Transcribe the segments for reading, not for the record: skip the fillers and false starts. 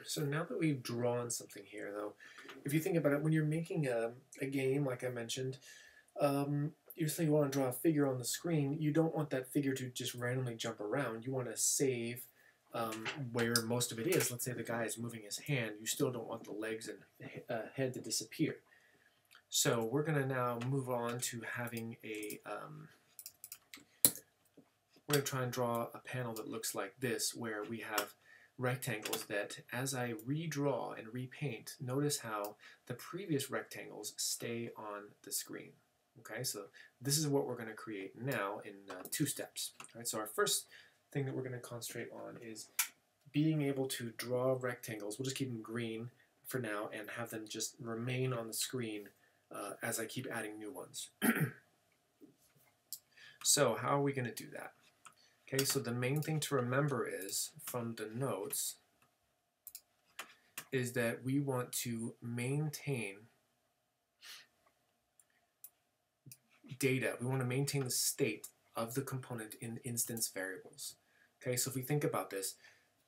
So now that we've drawn something here, though, if you think about it, when you're making a game, like I mentioned, you say you want to draw a figure on the screen, you don't want that figure to just randomly jump around. You want to save where most of it is. Let's say the guy is moving his hand. You still don't want the legs and head to disappear. So we're going to now move on to having a, we're going to try and draw a panel that looks like this, where we have rectangles that, as I redraw and repaint, notice how the previous rectangles stay on the screen. Okay, so this is what we're going to create now in 2 steps. All right, so our first thing that we're going to concentrate on is being able to draw rectangles. We'll just keep them green for now and have them just remain on the screen as I keep adding new ones. So how are we going to do that? Okay, so the main thing to remember is, from the notes, is that we want to maintain data. We want to maintain the state of the component in instance variables. Okay, so if we think about this,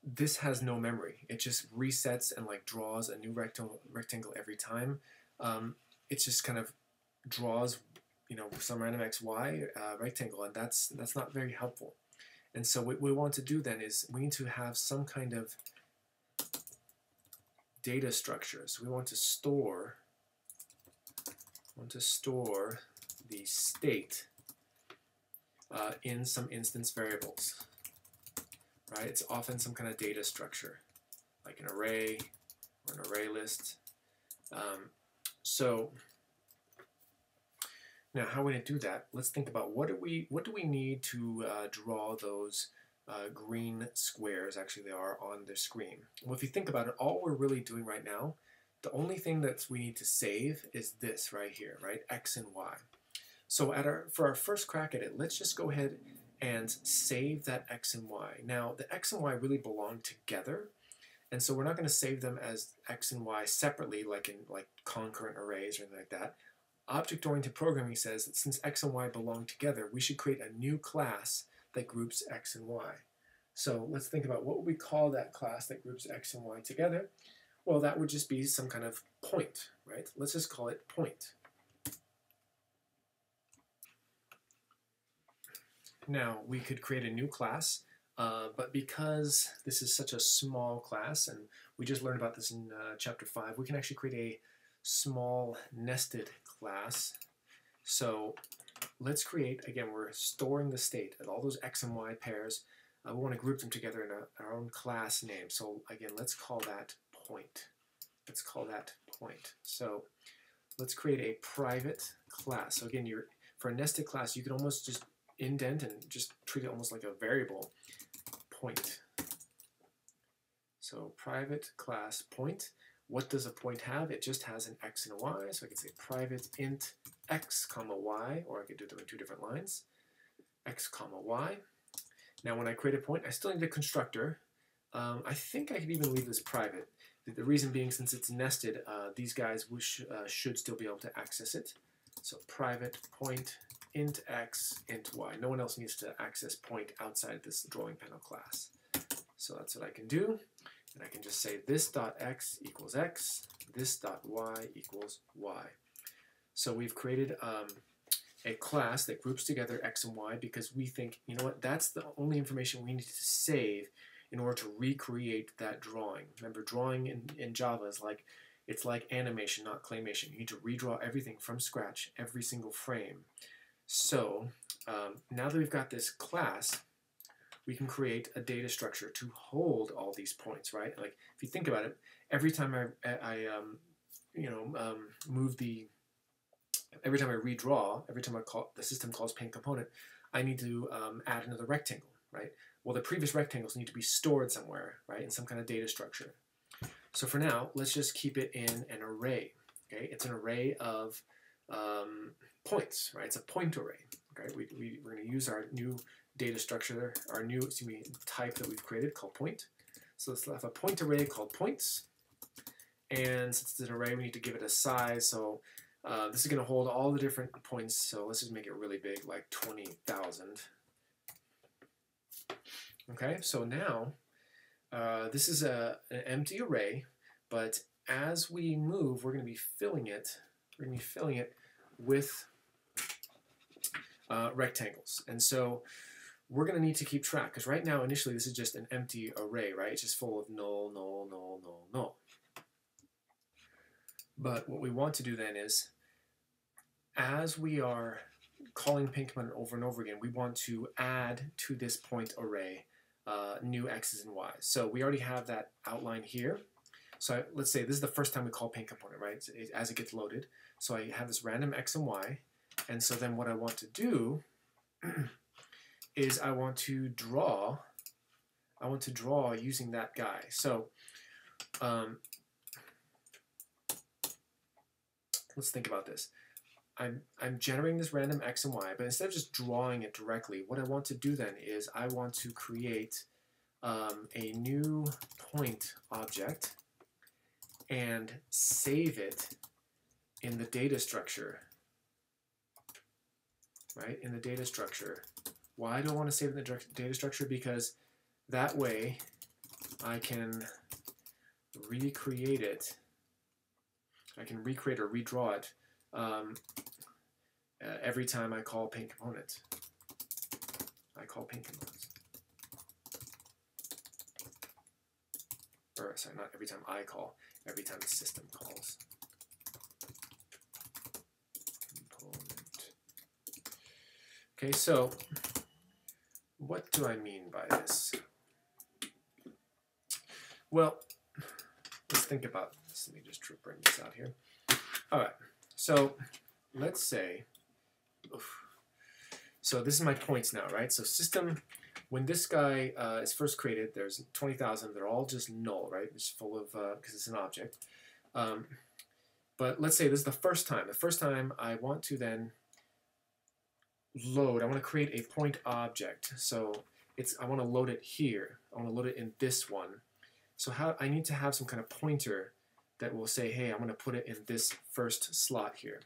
this has no memory. It just resets and like draws a new rectangle every time. It just kind of draws, you know, some random XY rectangle, and that's not very helpful. And so what we want to do then is we need to have some kind of data structure. So we want to store the state in some instance variables. Right? It's often some kind of data structure, like an array or an array list. So now, how are we going to do that? Let's think about what do we need to draw those green squares, actually they are, on the screen. Well, if you think about it, all we're really doing right now, the only thing that we need to save is this right here, right? X and Y. So for our first crack at it, let's just go ahead and save that X and Y. Now, the X and Y really belong together, and so we're not going to save them as X and Y separately, like in concurrent arrays or anything like that. Object-oriented programming says that since X and Y belong together, we should create a new class that groups X and Y. So let's think about what would we call that class that groups X and Y together. Well, that would just be some kind of point, right? Let's just call it point. Now, we could create a new class, but because this is such a small class, and we just learned about this in chapter 5, we can actually create a small nested class. So let's create, again, we're storing the state of all those X and Y pairs. We want to group them together in our own class name. So again, let's call that point. Let's call that point. So let's create a private class. So again, for a nested class, you can almost just indent and just treat it almost like a variable, point. So private class point. What does a point have? It just has an X and a Y, so I can say private int X comma Y, or I could do them in 2 different lines, X comma Y. Now when I create a point, I still need a constructor. I think I could even leave this private. The reason being, since it's nested, these guys should still be able to access it. So private point int X int Y. No one else needs to access point outside this drawing panel class. So that's what I can do. And I can just say this dot x equals x, this dot y equals y. So we've created a class that groups together x and y because we think, you know what, that's the only information we need to save in order to recreate that drawing. Remember, drawing in Java is it's like animation, not claymation. You need to redraw everything from scratch, every single frame. So now that we've got this class, we can create a data structure to hold all these points, right? Like if you think about it, every time I every time I redraw, every time the system calls paint component, I need to add another rectangle, right? Well, the previous rectangles need to be stored somewhere, right, in some kind of data structure. So for now, let's just keep it in an array. Okay, it's an array of points, right? It's a point array. Okay, we're going to use our new data structure, our new type that we've created called point. So let's have a point array called points, and since it's an array, we need to give it a size. So this is going to hold all the different points. So let's just make it really big, like 20,000. Okay, so now This is an empty array, but as we move, we're going to be filling it. We're going to be filling it with rectangles, and so we're going to need to keep track, because right now, initially, this is just an empty array, right? It's just full of null, null, null, null, null. But what we want to do then is, as we are calling paint component over and over again, we want to add to this point array new x's and y's. So we already have that outline here. So let's say this is the first time we call paint component, right? As it gets loaded. So I have this random x and y, and so then what I want to do is I want to draw using that guy. So let's think about this. I'm generating this random x and y, but instead of just drawing it directly, what I want to do then is I want to create a new point object and save it in the data structure, right? In the data structure. Why do I want to save it in the data structure? Because that way I can recreate it. I can recreate or redraw it every time I call paint component. I call paint components. Or sorry, not every time I call, every time the system calls. Component. Okay, so what do I mean by this? Well, let's think about this. Let me just bring this out here. All right, so let's say, so this is my points now, right? So system, when this guy is first created, there's 20,000. They're all just null, right? It's full of, because it's an object. But let's say this is the first time. The first time I want to then load, I want to create a point object. So I want to load it here. I want to load it in this one. So I need to have some kind of pointer that will say, hey, I'm going to put it in this first slot here.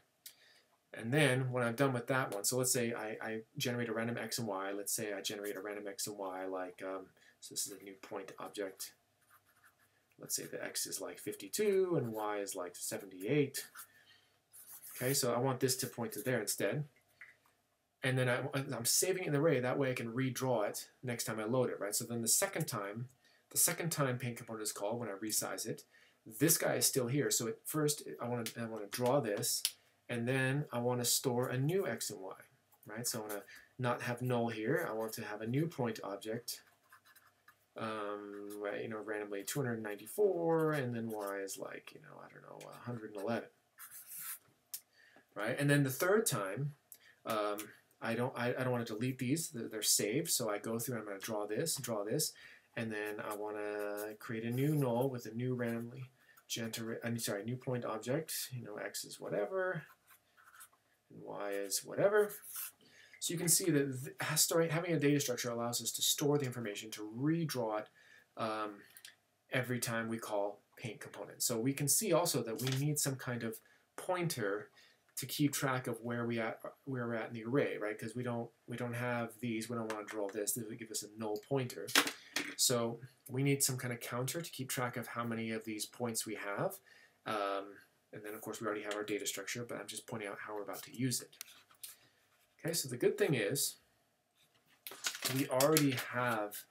And then when I'm done with that one, so let's say I generate a random x and y. Let's say I generate a random x and y like, so this is a new point object. Let's say the x is like 52 and y is like 78. Okay, so I want this to point to there instead. And then I'm saving it in the array. That way I can redraw it next time I load it, right? So then the second time paint component is called, when I resize it, this guy is still here. So at first I want to draw this, and then I want to store a new x and y, right? So I want to not have null here. I want to have a new point object, right? You know, randomly 294, and then y is like, you know, I don't know, 111, right? And then the third time, I don't want to delete these. They're saved. So I go through. I'm going to draw this, and then I want to create a new null with a new randomly new point object. You know, x is whatever, and y is whatever. So you can see that having a data structure allows us to store the information, to redraw it every time we call paint component. So we can see also that we need some kind of pointer to keep track of where we're at in the array, right? Because we don't have these. We don't want to draw this. This would give us a null pointer. So we need some kind of counter to keep track of how many of these points we have. And then, of course, we already have our data structure, but I'm just pointing out how we're about to use it. Okay, so the good thing is we already have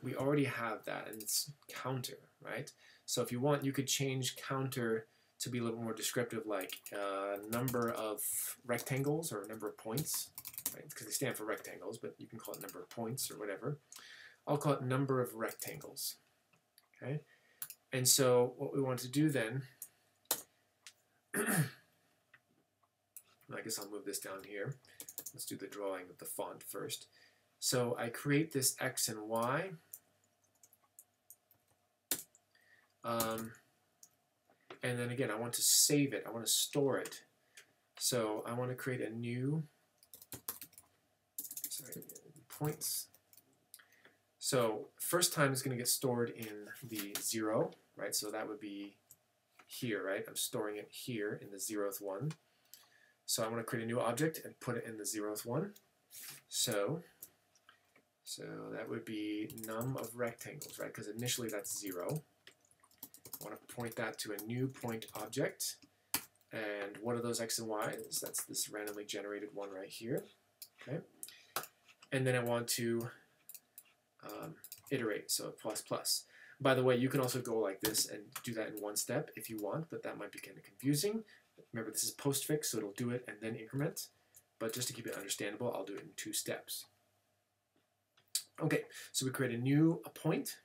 that, and it's counter, right? So if you want, you could change counter to be a little more descriptive, like number of rectangles or number of points, right? Because they stand for rectangles, but you can call it number of points or whatever. I'll call it number of rectangles, okay? And so what we want to do then, I guess I'll move this down here. Let's do the drawing of the font first. So I create this x and y. And then again, I want to save it. I want to store it. So I want to create a new, points. So first time is going to get stored in the 0, right? So that would be here, right? I'm storing it here in the 0th one. So I want to create a new object and put it in the 0th one. So So that would be num of rectangles, right? Because initially that's 0. I want to point that to a new point object. And what are those x and y's? That's this randomly generated one right here. Okay. And then I want to iterate, so plus plus. By the way, you can also go like this and do that in one step if you want, but that might be kind of confusing. Remember, this is postfix, so it'll do it and then increment. But just to keep it understandable, I'll do it in 2 steps. Okay, so we create a new point.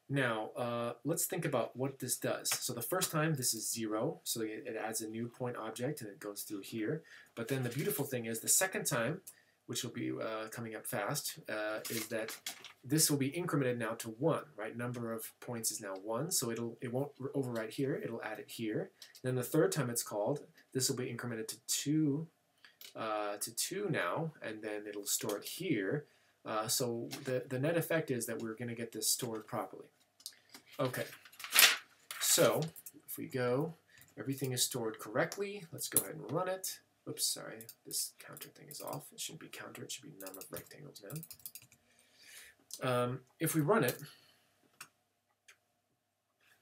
Now, let's think about what this does. So the first time, this is 0, so it adds a new point object and it goes through here. But then the beautiful thing is the second time, which will be coming up fast, is that this will be incremented now to 1, right? Number of points is now 1, so it won't overwrite here, it'll add it here. Then the third time it's called, this will be incremented to 2 now, and then it'll store it here. So the net effect is that we're going to get this stored properly. Okay, so if we go, everything is stored correctly. Let's go ahead and run it. Oops, sorry, this counter thing is off. It shouldn't be counter, it should be num of rectangles now. If we run it,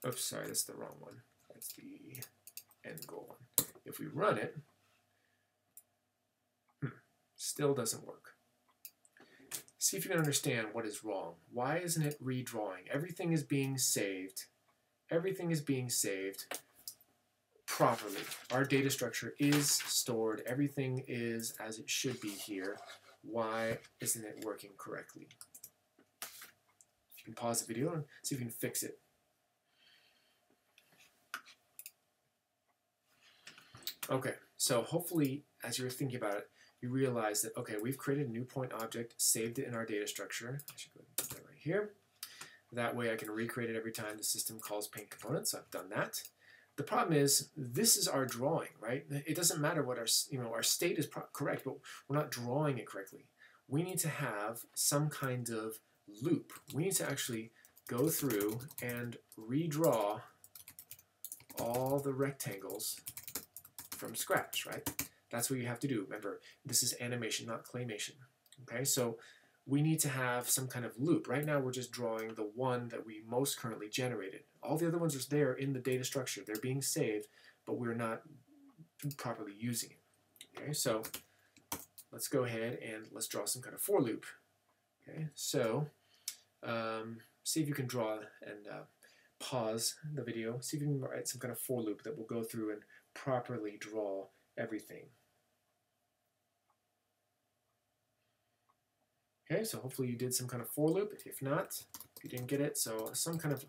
oops, sorry, that's the wrong one. That's the end goal one. If we run it, still doesn't work. See if you can understand what is wrong. Why isn't it redrawing? Everything is being saved. Everything is being saved properly. Our data structure is stored. Everything is as it should be here. Why isn't it working correctly? You can pause the video and see if you can fix it. Okay, so hopefully as you're thinking about it, you realize that, okay, we've created a new point object, saved it in our data structure. I should go ahead and put that right here. That way I can recreate it every time the system calls paint components. So I've done that. The problem is, this is our drawing, right? It doesn't matter what our state is correct, but we're not drawing it correctly. We need to have some kind of loop. We need to actually go through and redraw all the rectangles from scratch, right? That's what you have to do. Remember, this is animation, not claymation. Okay, so we need to have some kind of loop. Right now, we're just drawing the one that we most currently generated. All the other ones are there in the data structure. They're being saved, but we're not properly using it. Okay, so let's go ahead and let's draw some kind of for loop. Okay, so see if you can draw and pause the video. See if you can write some kind of for loop that will go through and properly draw everything. Okay, so hopefully you did some kind of for loop. If not, you didn't get it. So some kind of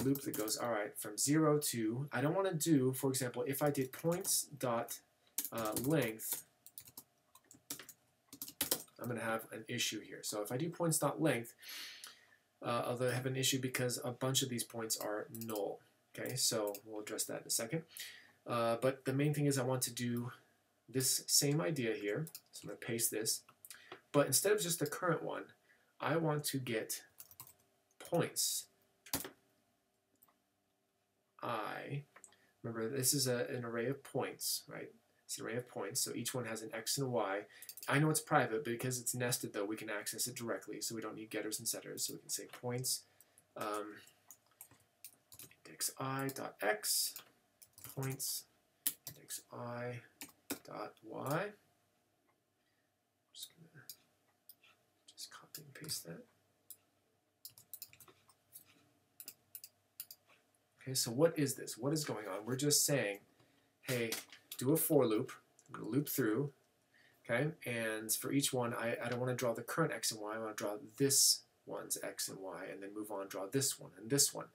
loop that goes, all right, from 0 to, I don't want to do, for example, if I did points dot length, I'm going to have an issue here. So if I do points dot length, I'll have an issue because a bunch of these points are null. Okay, so we'll address that in a second. But the main thing is I want to do this same idea here. So I'm going to paste this. But instead of just the current one, I want to get points. Remember, this is an array of points, right? It's an array of points, so each one has an x and a y. I know it's private, but because it's nested, though, we can access it directly, so we don't need getters and setters. So we can say points index I dot x, points index I dot y. Just gonna copy and paste that. Okay, so what is this? What is going on? We're just saying, hey, do a for loop. I'm going to loop through, okay? And for each one, I don't want to draw the current x and y. I want to draw this one's x and y, and then move on, draw this one and this one.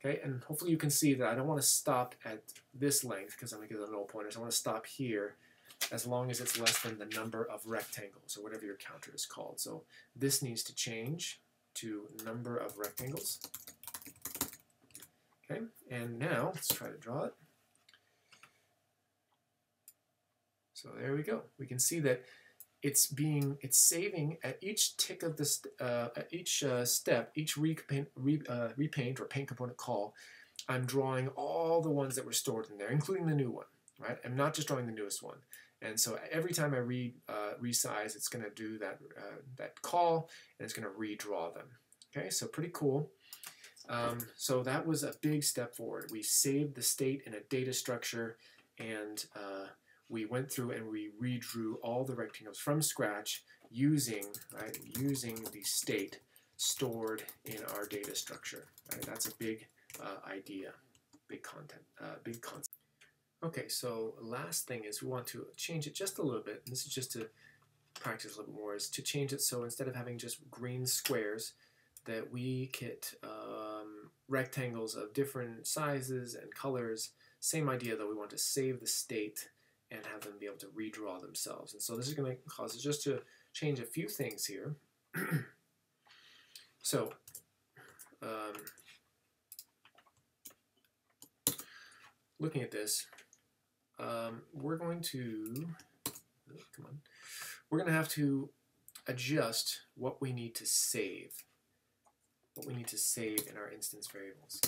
Okay, and hopefully you can see that I don't want to stop at this length because I'm going to get the null pointers. I want to stop here as long as it's less than the number of rectangles, or whatever your counter is called. So this needs to change to number of rectangles. Okay, and now let's try to draw it. So there we go. We can see that it's saving at each tick of this, at each step, each repaint or paint component call. I'm drawing all the ones that were stored in there, including the new one. Right? I'm not just drawing the newest one. And so every time I resize, it's going to do that call, and it's going to redraw them. Okay, so pretty cool. So that was a big step forward. We saved the state in a data structure, and we went through and we redrew all the rectangles from scratch using the state stored in our data structure. Right? That's a big idea, big concept. Okay, so last thing is we want to change it just a little bit. And this is just to practice a little bit more, is to change it so instead of having just green squares, that we get rectangles of different sizes and colors. Same idea, though. We want to save the state and have them be able to redraw themselves. And so this is going to cause us just to change a few things here. So looking at this, we're going to have to adjust what we need to save. In our instance variables.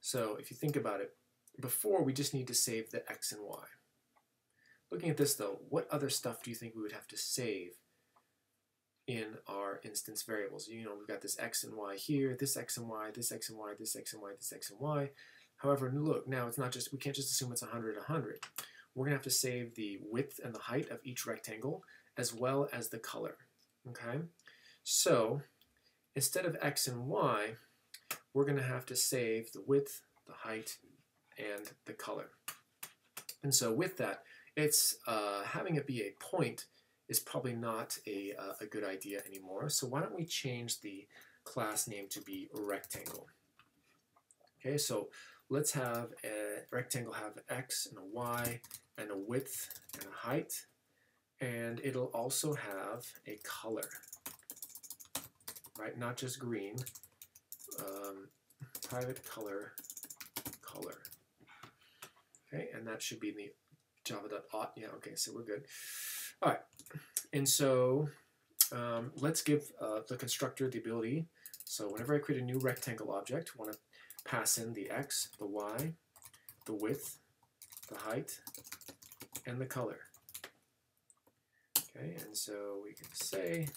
So if you think about it, before we just need to save the x and y. Looking at this though, what other stuff do you think we would have to save in our instance variables? You know, we've got this x and y here, this x and y, this x and y, this x and y, this x and y. However, look, now it's not just, we can't just assume it's 100, 100. We're gonna have to save the width and the height of each rectangle as well as the color, okay? So instead of x and y, we're going to have to save the width, the height, and the color. And so with that, it's having it be a point is probably not a good idea anymore. So why don't we change the class name to be rectangle? Okay, so let's have a rectangle have x and a y and a width and a height, and it'll also have a color. Right, not just green, private color. Okay, and that should be in the java.auth. Yeah, okay, so we're good. All right, and so let's give the constructor the ability. So whenever I create a new rectangle object, I want to pass in the x, the y, the width, the height, and the color. Okay, and so we can say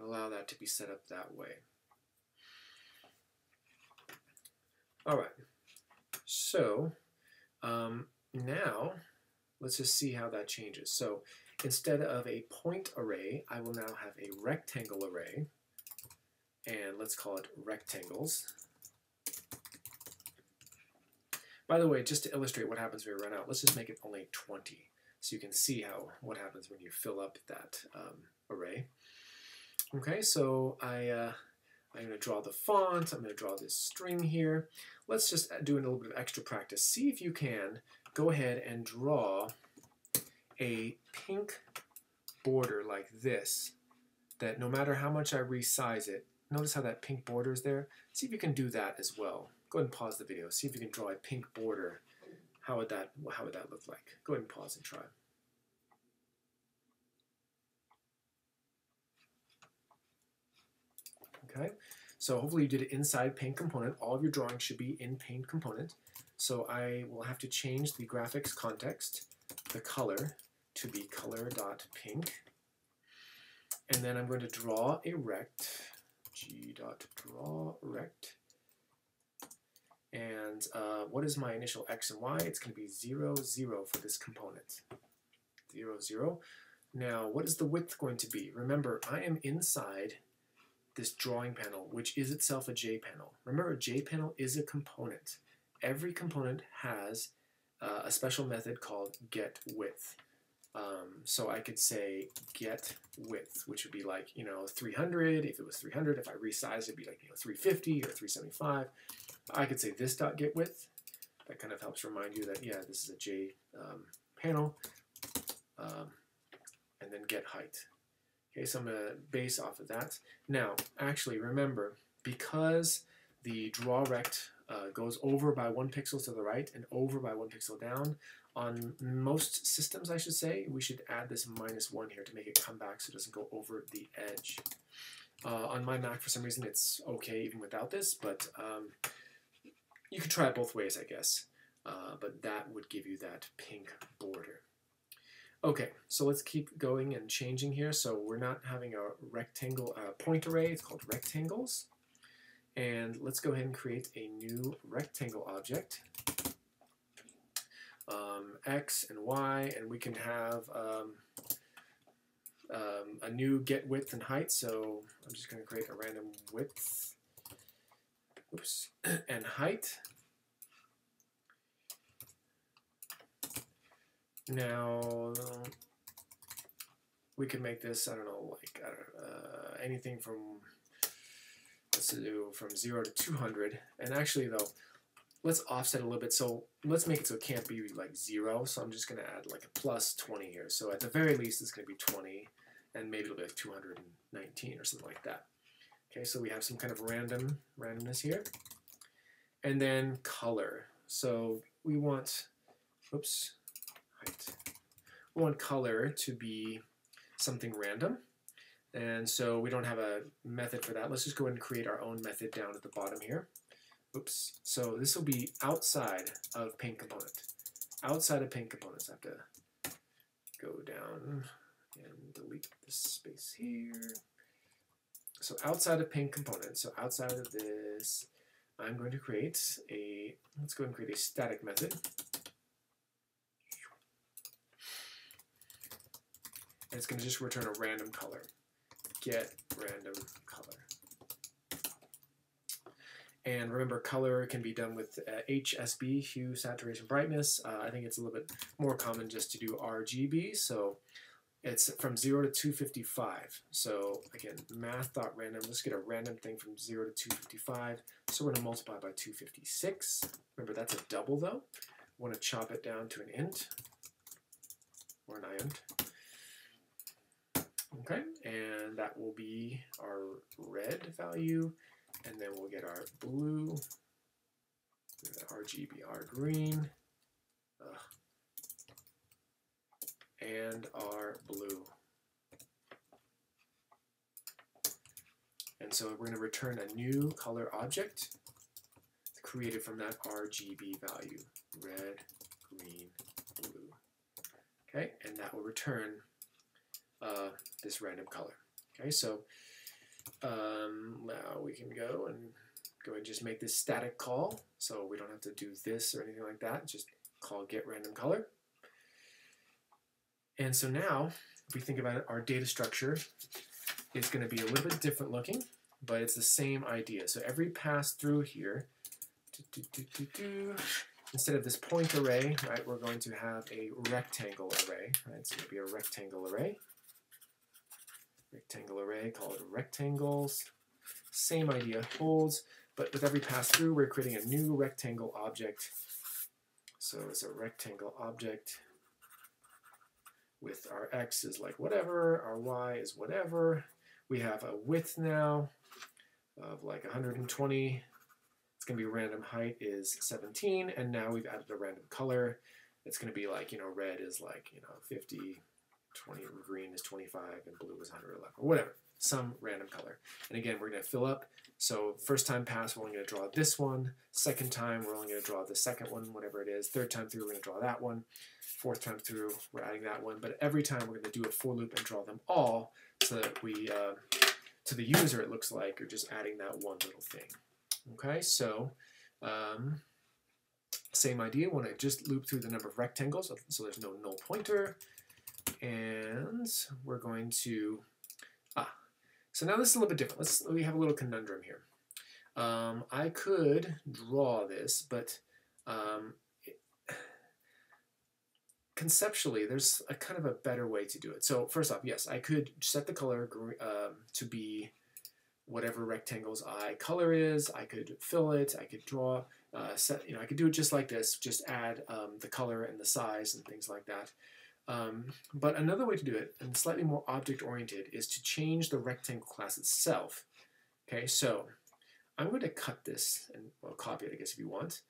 allow that to be set up that way. All right, so now let's just see how that changes. So instead of a point array, I will now have a rectangle array, and let's call it rectangles. By the way, just to illustrate what happens when we run out, let's just make it only 20, so you can see what happens when you fill up that array. Okay, so I'm going to draw the font. I'm going to draw this string here. Let's just do a little bit of extra practice. See if you can go ahead and draw a pink border like this, that no matter how much I resize it, notice how that pink border is there? See if you can do that as well. Go ahead and pause the video. See if you can draw a pink border. How would that look like? Go ahead and pause and try. Okay, so hopefully you did it inside paint component. All of your drawings should be in paint component. So I will have to change the graphics context, the color, to be color.pink. And then I'm going to draw a rect, g.drawRect. And what is my initial x and y? It's going to be 0, 0 for this component. 0, 0. Now, what is the width going to be? Remember, I am inside this drawing panel, which is itself a J panel. Remember, a J panel is a component. Every component has a special method called getWidth. So I could say getWidth, which would be like, 300. If it was 300, if I resize, it'd be like 350 or 375. I could say this.getWidth. That kind of helps remind you that, yeah, this is a J panel. And then getHeight. Okay, so I'm going to base off of that. Now, actually, remember, because the drawRect goes over by 1 pixel to the right and over by 1 pixel down, on most systems, I should say, we should add this -1 here to make it come back so it doesn't go over the edge. On my Mac, for some reason, it's okay even without this, but you could try it both ways, I guess. But that would give you that pink border. Okay, so let's keep going and changing here. So we're not having a rectangle point array. It's called rectangles. And let's go ahead and create a new rectangle object. X and Y, and we can have a new get width and height. So I'm just going to create a random width, oops, and height. Now we can make this, I don't know, like anything from, let's do from 0 to 200. And actually though, let's offset a little bit. So let's make it so it can't be like 0. So I'm just going to add like a plus 20 here. So at the very least, it's going to be 20, and maybe it'll be like 219 or something like that. Okay, so we have some kind of randomness here. And then color. So we want, oops, height. We want color to be something random. And so we don't have a method for that. Let's just go ahead and create our own method down at the bottom here. Oops. So this will be outside of paint component. Outside of paint components. I have to go down and delete this space here. So outside of paint component. So outside of this, I'm going to create a, let's go ahead and create a static method. And it's going to just return a random color. Get random color. And remember, color can be done with HSB, hue, saturation, brightness. I think it's a little bit more common just to do RGB. So it's from 0 to 255. So again, math.random. Let's get a random thing from 0 to 255. So we're going to multiply by 256. Remember, that's a double though. We want to chop it down to an int or an iant. Okay, and that will be our red value, and then we'll get our blue, RGB, our green, and our blue. And so we're going to return a new color object created from that RGB value, red, green, blue. Okay, and that will return this random color. Okay, so now we can go and just make this static call, so we don't have to do this or anything like that. Just call get random color. And so now, if we think about it, our data structure is going to be a little bit different looking, but it's the same idea. So every pass through here, instead of this point array, right, we're going to have a rectangle array. Right, it's going to be a rectangle array. Rectangle array called rectangles. Same idea holds, but with every pass through, we're creating a new rectangle object. So it's a rectangle object with our x is like whatever, our y is whatever. We have a width now of like 120. It's going to be random height is 17, and now we've added a random color. It's going to be like, red is like, 50, 20, green is 25, and blue is 111, or whatever, some random color. And again, we're going to fill up. So first time pass, we're only going to draw this one. Second time, we're only going to draw the second one, whatever it is. Third time through, we're going to draw that one. Fourth time through, we're adding that one. But every time, we're going to do a for loop and draw them all, so that we, to the user, it looks like you're just adding that one little thing. Okay, so same idea. Want to just loop through the number of rectangles, so there's no null pointer. And we're going to, so now this is a little bit different. We have a little conundrum here. I could draw this, but conceptually, there's a kind of a better way to do it. So first off, yes, I could set the color to be whatever rectangle's eye color is. I could fill it. I could draw, I could do it just like this. Just add the color and the size and things like that. But another way to do it, and slightly more object-oriented, is to change the rectangle class itself. Okay, so I'm going to cut this, and well, copy it, I guess, if you want.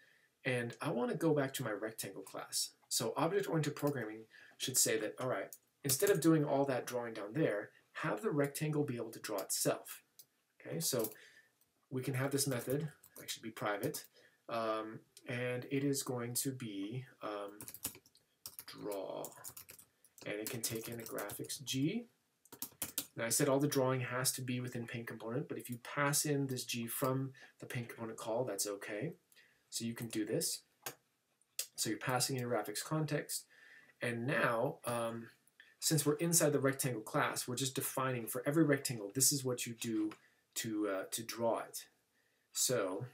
And I want to go back to my rectangle class. So object-oriented programming should say that, all right, instead of doing all that drawing down there, have the rectangle be able to draw itself. Okay, so we can have this method actually be private, and it is going to be draw, and it can take in a graphics G. Now I said all the drawing has to be within paint component, but if you pass in this G from the paint component call, that's okay. So you can do this. So you're passing in your graphics context, and now since we're inside the rectangle class, we're just defining for every rectangle, this is what you do to draw it. So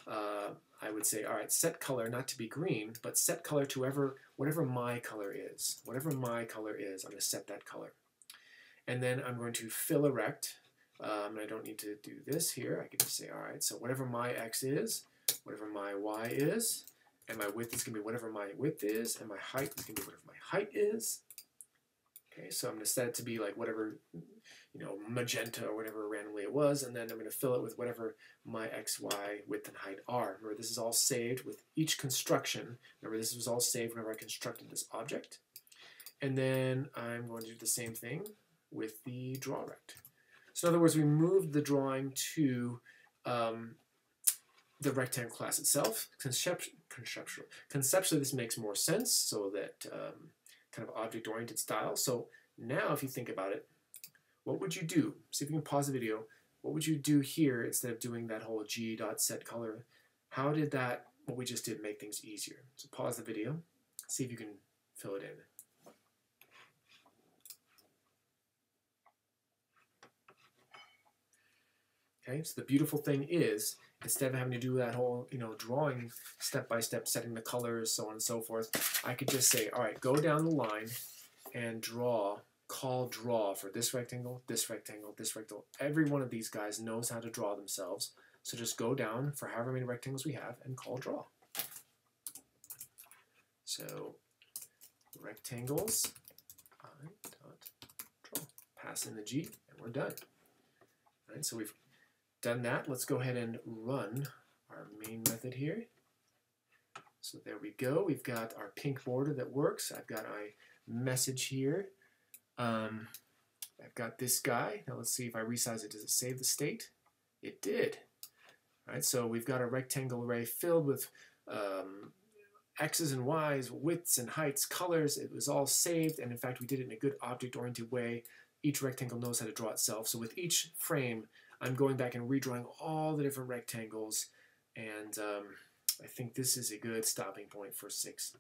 I would say, all right, set color not to be green, but set color to whatever my color is. Whatever my color is, I'm going to set that color. And then I'm going to fill a rect. And I don't need to do this here. I can just say, all right, so whatever my x is, whatever my y is, and my width is going to be whatever my width is, and my height is going to be whatever my height is. Okay, so I'm going to set it to be like whatever, magenta or whatever randomly it was, and then I'm going to fill it with whatever my x, y, width, and height are. Remember, this is all saved with each construction. Remember, this was all saved whenever I constructed this object. And then I'm going to do the same thing with the draw rect. So in other words, we moved the drawing to the rectangle class itself. Conceptually, this makes more sense, so that kind of object-oriented style. So now if you think about it, what would you do? See if you can pause the video. What would you do here instead of doing that whole g.setColor? How did that, what we just did, make things easier? So pause the video, see if you can fill it in. Okay, so the beautiful thing is, instead of having to do that whole, drawing step-by-step, setting the colors, so on and so forth, I could just say, all right, go down the line and call draw for this rectangle, this rectangle, this rectangle. Every one of these guys knows how to draw themselves, so just go down for however many rectangles we have and call draw. So rectangles, I.draw. Pass in the G, and we're done. All right, so we've done that. Let's go ahead and run our main method here. So there we go. We've got our pink border that works. I've got my message here. I've got this guy. Now let's see if I resize it. Does it save the state? It did. All right, so we've got a rectangle array filled with x's and y's, widths and heights, colors. It was all saved, and in fact we did it in a good object-oriented way. Each rectangle knows how to draw itself. So with each frame, I'm going back and redrawing all the different rectangles, and I think this is a good stopping point for 6-2.